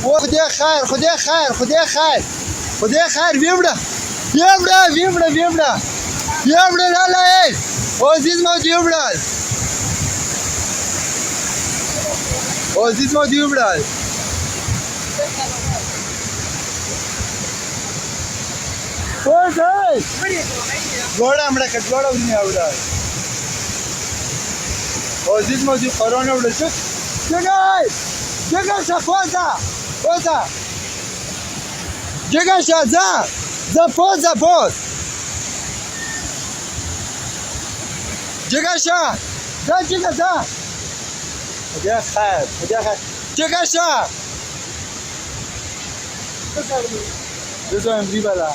خدای خیر خدای خیر خدای خیر خدای خیر ویمړه لاله عزیز ما ویمړه عزیز ما ویمړه اوه ګوړه مړه کټ ګوړه ونی اوره عزیز ما قرآن اوره شو جگه پوزا جگه za poz جگه za خدای خیر جگه بزن بی بلا